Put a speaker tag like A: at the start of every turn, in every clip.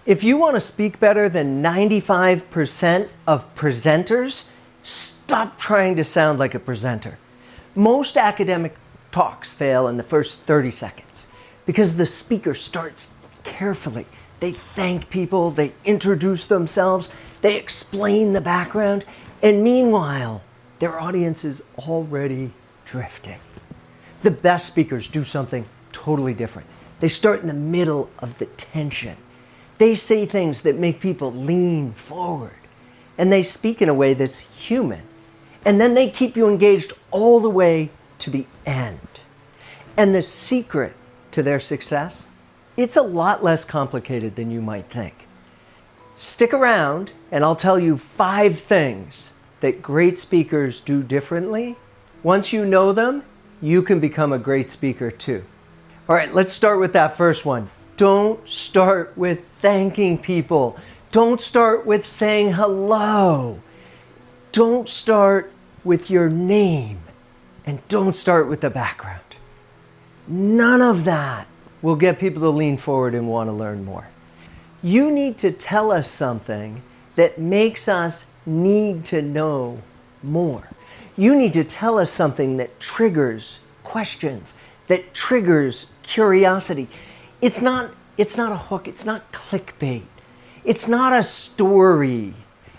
A: If you want to speak better than 95% of presenters, stop trying to sound like a presenter. Most academic talks fail in the first 30 seconds because the speaker starts carefully. They thank people, they introduce themselves, they explain the background, and meanwhile, their audience is already drifting. The best speakers do something totally different. They start in the middle of the tension. They say things that make people lean forward, and they speak in a way that's human. And then they keep you engaged all the way to the end. And the secret to their success, it's a lot less complicated than you might think. Stick around, and I'll tell you 5 things that great speakers do differently. Once you know them, you can become a great speaker too. All right, let's start with that first one. Don't start with thanking people. Don't start with saying hello. Don't start with your name. And don't start with the background. None of that will get people to lean forward and want to learn more. You need to tell us something that makes us need to know more. You need to tell us something that triggers questions, that triggers curiosity. It's not a hook, it's not clickbait. It's not a story.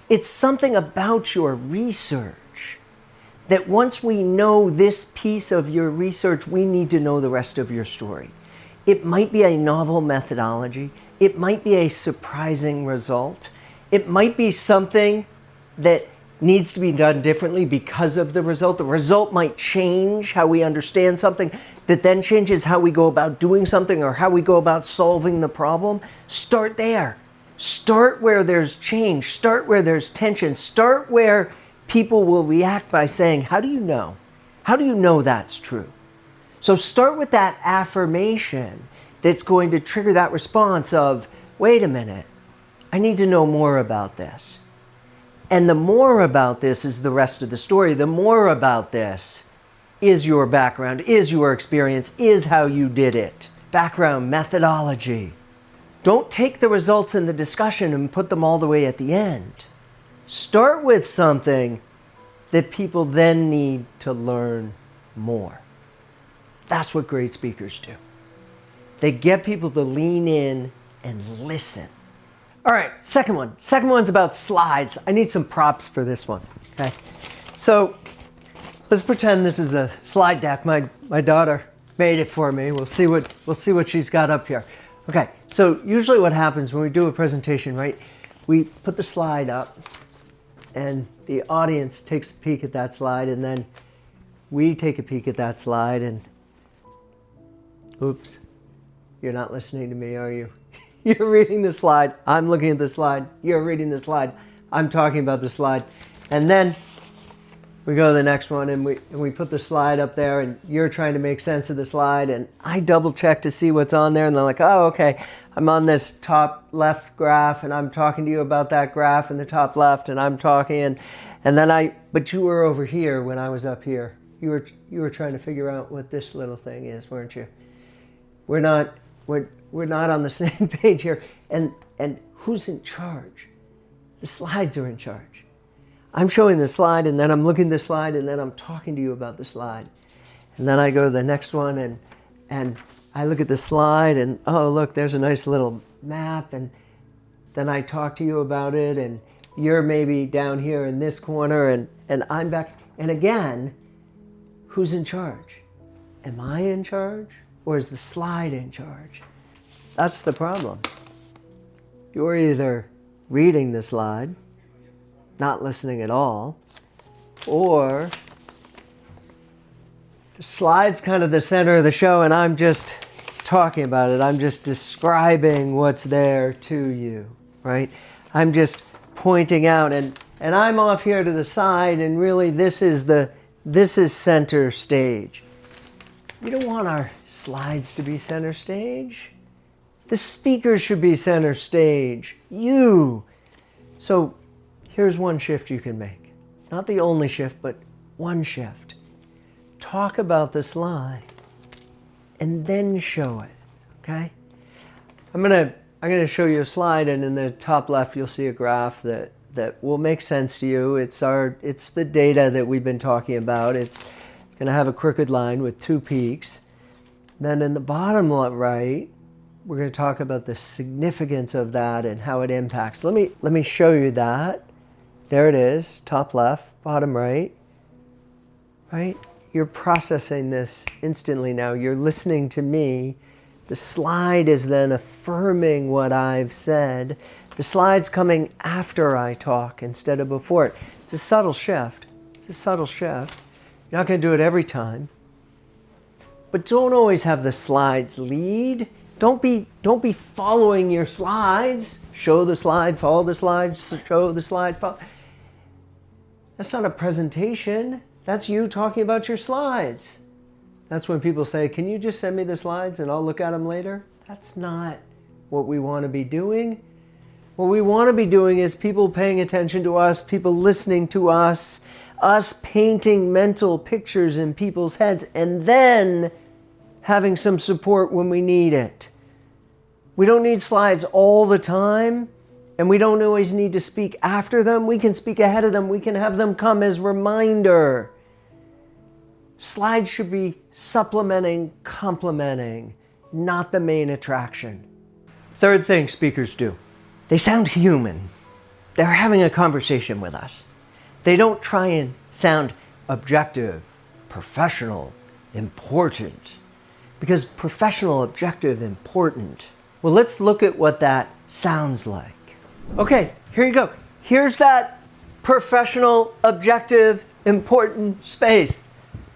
A: It's something about your research that once we know this piece of your research, we need to know the rest of your story. It might be a novel methodology. It might be a surprising result. It might be something that needs to be done differently because of the result. The result might change how we understand something that then changes how we go about doing something or how we go about solving the problem. Start there. Start where there's change. Start where there's tension. Start where people will react by saying, how do you know? How do you know that's true? So start with that affirmation that's going to trigger that response of, wait a minute, I need to know more about this. And the more about this is the rest of the story. The more about this is your background, is your experience, is how you did it. Background, methodology. Don't take the results in the discussion and put them all the way at the end. Start with something that people then need to learn more. That's what great speakers do. They get people to lean in and listen. All right, second one. Second one's about slides. I need some props for this one, okay? So let's pretend this is a slide deck. My daughter made it for me. We'll see what she's got up here. Okay, so usually what happens when we do a presentation, right? We put the slide up and the audience takes a peek at that slide, and then we take a peek at that slide, and oops, you're not listening to me, are you? You're reading the slide, I'm looking at the slide, you're reading the slide, I'm talking about the slide. And then we go to the next one and we put the slide up there, and you're trying to make sense of the slide, and I double check to see what's on there, and they're like, oh, okay, I'm on this top left graph and I'm talking to you about that graph in the top left, and I'm talking, and then but you were over here when I was up here. You were trying to figure out what this little thing is, weren't you? We're not on the same page here. And who's in charge? The slides are in charge. I'm showing the slide, and then I'm looking at the slide, and then I'm talking to you about the slide. And then I go to the next one, and I look at the slide, and oh, look, there's a nice little map, and then I talk to you about it, and you're maybe down here in this corner, and I'm back. And again, who's in charge? Am I in charge? Or is the slide in charge? That's the problem. You're either reading the slide, not listening at all, or the slide's kind of the center of the show and I'm just talking about it. I'm just describing what's there to you, right? I'm just pointing out, and I'm off here to the side, and really this is center stage. We don't want our slides to be center stage. The speaker should be center stage. You. So here's one shift you can make. Not the only shift, but one shift. Talk about the slide and then show it, okay? I'm I'm going to show you a slide, and in the top left you'll see a graph that will make sense to you. It's the data that we've been talking about. It's going to have a crooked line with two peaks. Then in the bottom right, we're going to talk about the significance of that and how it impacts. Let me show you that. There it is, top left, bottom right. Right? You're processing this instantly now. You're listening to me. The slide is then affirming what I've said. The slide's coming after I talk instead of before it. It's a subtle shift. It's a subtle shift. You're not going to do it every time. But don't always have the slides lead. Don't be following your slides. Show the slide, follow the slide, show the slide, follow. That's not a presentation. That's you talking about your slides. That's when people say, can you just send me the slides and I'll look at them later? That's not what we want to be doing. What we want to be doing is people paying attention to us, people listening to us painting mental pictures in people's heads, and then having some support when we need it. We don't need slides all the time, and we don't always need to speak after them. We can speak ahead of them. We can have them come as reminder. Slides should be supplementing, complementing, not the main attraction. Third thing speakers do. They sound human. They're having a conversation with us. They don't try and sound objective, professional, important. Because professional, objective, important. Well, let's look at what that sounds like. Okay, here you go. Here's that professional, objective, important space.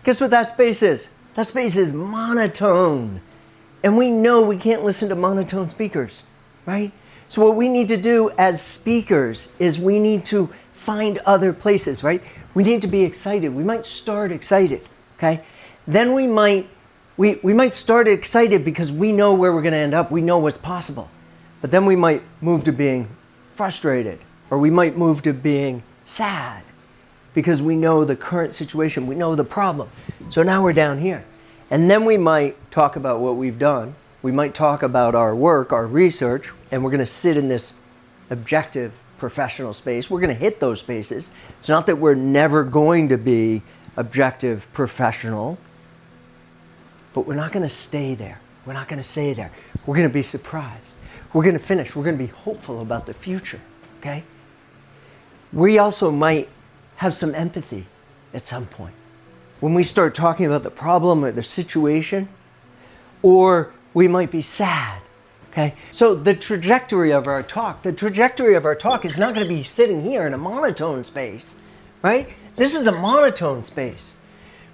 A: Guess what that space is? That space is monotone. And we know we can't listen to monotone speakers, right? So what we need to do as speakers is we need to find other places, right? We need to be excited. We might start excited, okay? Then we might start excited because we know where we're going to end up. We know what's possible. But then we might move to being frustrated, or we might move to being sad because we know the current situation. We know the problem. So now we're down here. And then we might talk about what we've done. We might talk about our work, our research, and we're going to sit in this objective professional space. We're going to hit those spaces. It's not that we're never going to be objective professional, but we're not going to stay there. We're not going to stay there. We're going to be surprised. We're going to finish. We're going to be hopeful about the future, okay? We also might have some empathy at some point. When we start talking about the problem or the situation, or we might be sad, okay? So the trajectory of our talk is not going to be sitting here in a monotone space, right? This is a monotone space.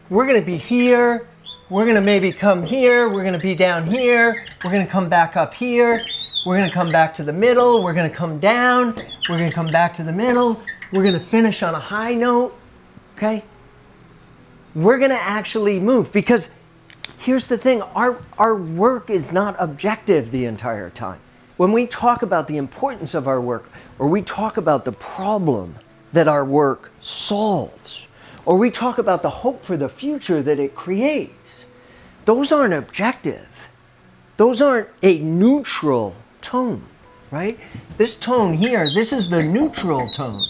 A: We're going to be here. We're going to maybe come here. We're going to be down here. We're going to come back up here. We're going to come back to the middle. We're going to come down. We're going to come back to the middle. We're going to finish on a high note, okay? We're going to actually move because here's the thing. Our work is not objective the entire time. When we talk about the importance of our work, or we talk about the problem that our work solves, or we talk about the hope for the future that it creates, those aren't objective. Those aren't a neutral tone, right? This tone here, this is the neutral tone,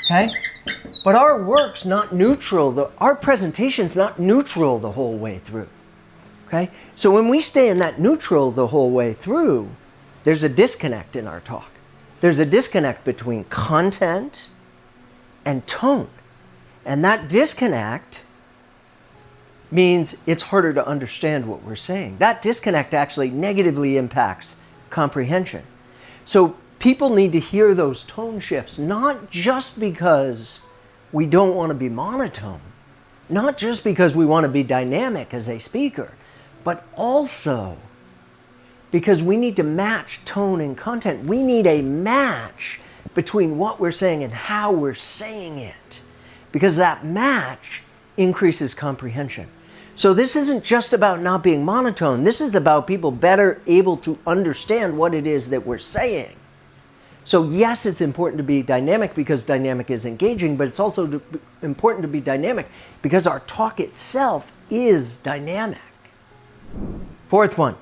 A: okay? But our work's not neutral. Our presentation's not neutral the whole way through, okay? So when we stay in that neutral the whole way through, there's a disconnect in our talk. There's a disconnect between content and tone. And that disconnect means it's harder to understand what we're saying. That disconnect actually negatively impacts comprehension. So people need to hear those tone shifts, not just because we don't want to be monotone, not just because we want to be dynamic as a speaker, but also because we need to match tone and content. We need a match between what we're saying and how we're saying it, because that match increases comprehension. So this isn't just about not being monotone. This is about people better able to understand what it is that we're saying. So yes, it's important to be dynamic because dynamic is engaging, but it's also important to be dynamic because our talk itself is dynamic. Fourth one,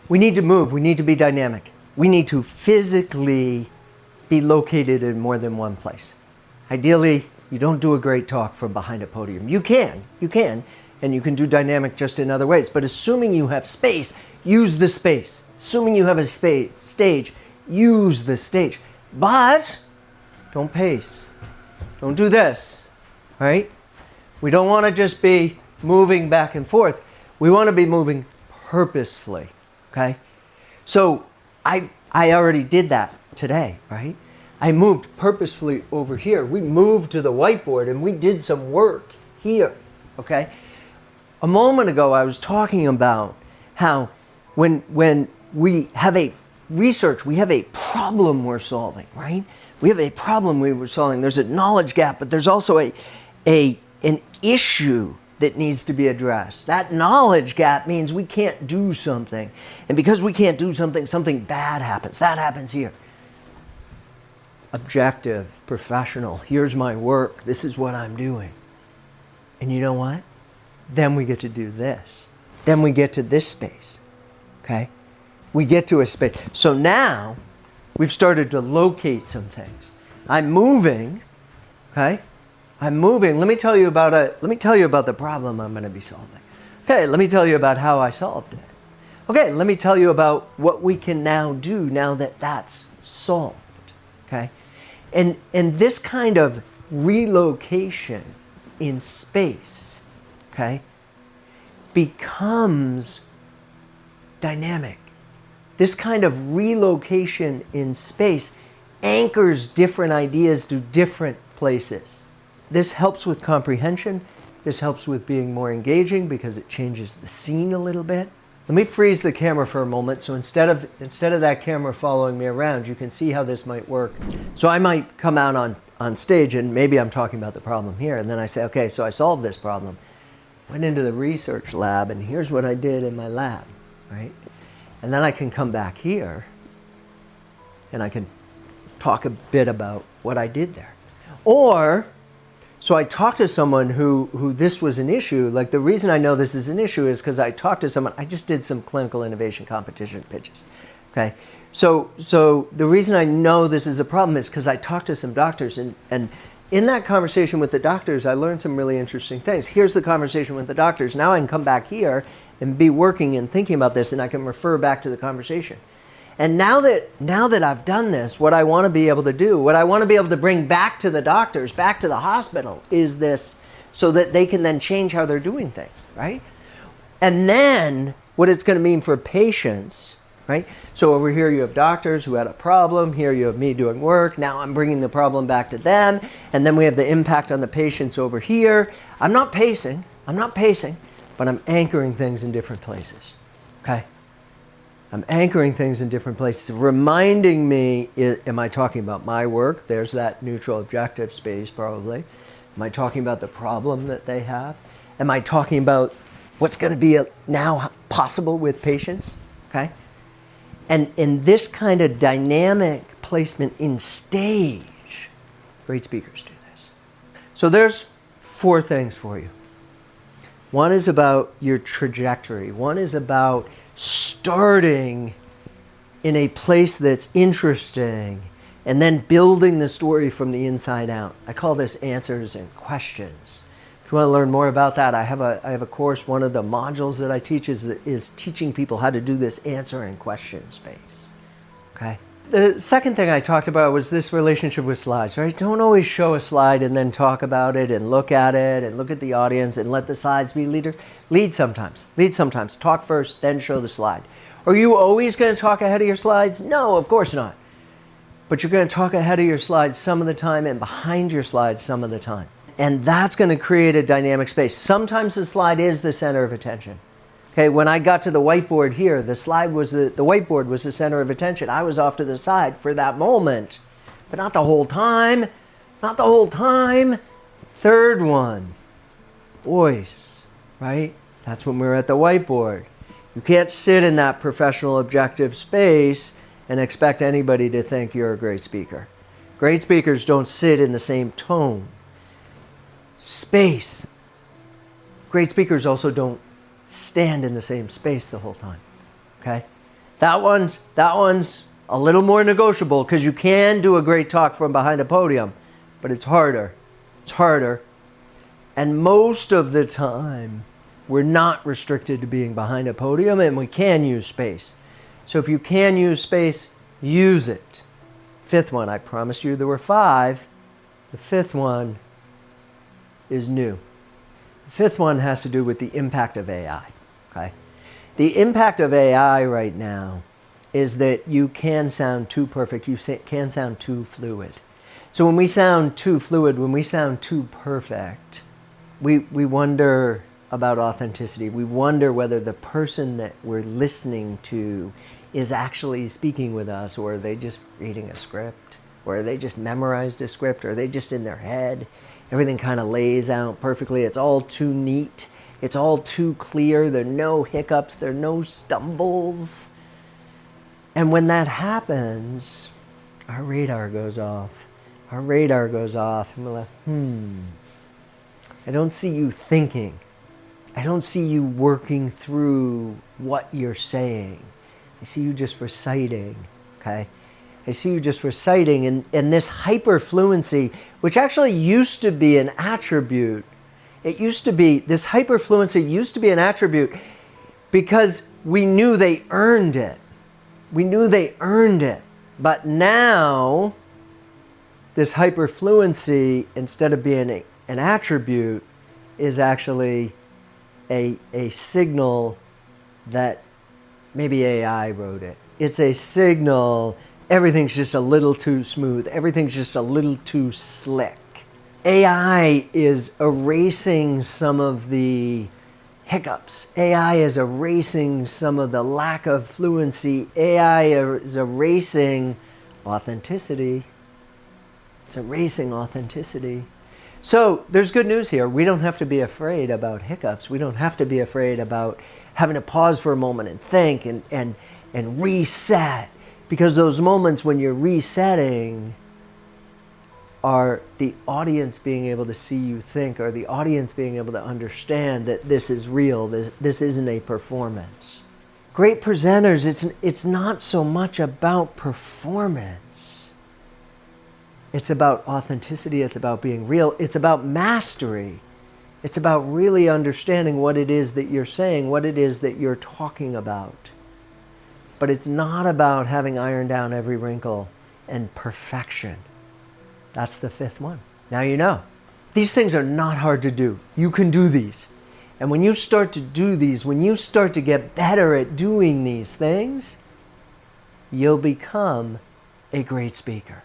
A: we need to move. We need to be dynamic. we need to physically be located in more than one place. Ideally, you don't do a great talk from behind a podium. You can, and you can do dynamic just in other ways. But assuming you have space, use the space. Assuming you have a stage, use the stage. But don't pace. Don't do this, right? We don't want to just be moving back and forth. We want to be moving purposefully, okay? So I already did that today, right? I moved purposefully over here. We moved to the whiteboard and we did some work here, okay? A moment ago, I was talking about how when we have a research, we have a problem we're solving, right? We have a problem we were solving. There's a knowledge gap, but there's also an issue that needs to be addressed. That knowledge gap means we can't do something. And because we can't do something, something bad happens. That happens here. Objective, professional, here's my work, this is what I'm doing. And you know what? Then we get to do this. Then we get to this space, okay? We get to a space. So now we've started to locate some things. I'm moving, okay? I'm moving. Let me tell you about the problem I'm going to be solving. Okay, let me tell you about how I solved it. Okay, let me tell you about what we can now do now that that's solved. Okay? And this kind of relocation in space, okay, becomes dynamic. This kind of relocation in space anchors different ideas to different places. This helps with comprehension. This helps with being more engaging because it changes the scene a little bit. Let me freeze the camera for a moment. So instead of that camera following me around, you can see how this might work. So I might come out on stage and maybe I'm talking about the problem here. And then I say, okay, so I solved this problem. Went into the research lab and here's what I did in my lab, right? And then I can come back here and I can talk a bit about what I did there. Or, so I talked to someone who this was an issue. Like the reason I know this is an issue is because I talked to someone, I just did some clinical innovation competition pitches, okay? So the reason I know this is a problem is because I talked to some doctors and in that conversation with the doctors, I learned some really interesting things. Here's the conversation with the doctors. Now I can come back here and be working and thinking about this and I can refer back to the conversation. And now that I've done this, what I want to be able to do, what I want to be able to bring back to the doctors, back to the hospital, is this so that they can then change how they're doing things, right? And then what it's going to mean for patients, right? So over here you have doctors who had a problem. Here you have me doing work. Now I'm bringing the problem back to them. And then we have the impact on the patients over here. I'm not pacing, but I'm anchoring things in different places, okay? I'm anchoring things in different places, reminding me, am I talking about my work? There's that neutral objective space probably. Am I talking about the problem that they have? Am I talking about what's going to be now possible with patients? Okay? And in this kind of dynamic placement in stage, great speakers do this. So there's 4 things for you. One is about your trajectory. One is about starting in a place that's interesting and then building the story from the inside out. I call this answers and questions. If you want to learn more about that, I have a course. One of the modules that I teach is teaching people how to do this answer and question space. Okay. The second thing I talked about was this relationship with slides, right? Don't always show a slide and then talk about it and look at the audience and let the slides be leaders. Lead sometimes. Talk first, then show the slide. Are you always going to talk ahead of your slides? No, of course not. But you're going to talk ahead of your slides some of the time and behind your slides some of the time. And that's going to create a dynamic space. Sometimes the slide is the center of attention. Okay, when I got to the whiteboard here, the whiteboard was the center of attention. I was off to the side for that moment, but not the whole time. Not the whole time. Third one, voice, right? That's when we were at the whiteboard. You can't sit in that professional objective space and expect anybody to think you're a great speaker. Great speakers don't sit in the same tone. Space. Great speakers also don't stand in the same space the whole time, okay? That one's A little more negotiable because you can do a great talk from behind a podium, but it's harder. It's harder. And most of the time, we're not restricted to being behind a podium, and we can use space. So if you can use space, use it. Fifth one, I promised you there were 5. The fifth one is new. The fifth one has to do with the impact of AI. Okay? The impact of AI right now is that you can sound too perfect, you can sound too fluid. So when we sound too fluid, when we sound too perfect, we wonder about authenticity. We wonder whether the person that we're listening to is actually speaking with us, or are they just reading a script, or are they just memorized a script, or are they just in their head? Everything kind of lays out perfectly. It's all too neat. It's all too clear. There are no hiccups. There are no stumbles. And when that happens, our radar goes off. Our radar goes off, and we're like, I don't see you thinking. I don't see you working through what you're saying. I see you just reciting, okay? I see you just reciting, and this hyperfluency, which actually used to be an attribute, this hyperfluency used to be an attribute because we knew they earned it. We knew they earned it. But now, this hyperfluency, instead of being an attribute, is actually a signal that maybe AI wrote it. It's a signal, everything's just a little too smooth, everything's just a little too slick. AI is erasing some of the hiccups. AI is erasing some of the lack of fluency. AI is erasing authenticity. It's erasing authenticity. So there's good news here. We don't have to be afraid about hiccups. We don't have to be afraid about having to pause for a moment and think and reset. Because those moments when you're resetting are the audience being able to see you think, or the audience being able to understand that this is real, this isn't a performance. Great presenters, it's not so much about performance. It's about authenticity, it's about being real, it's about mastery. It's about really understanding what it is that you're saying, what it is that you're talking about. But it's not about having ironed down every wrinkle and perfection. That's the fifth one. Now you know. These things are not hard to do. You can do these. And when you start to do these, when you start to get better at doing these things, you'll become a great speaker.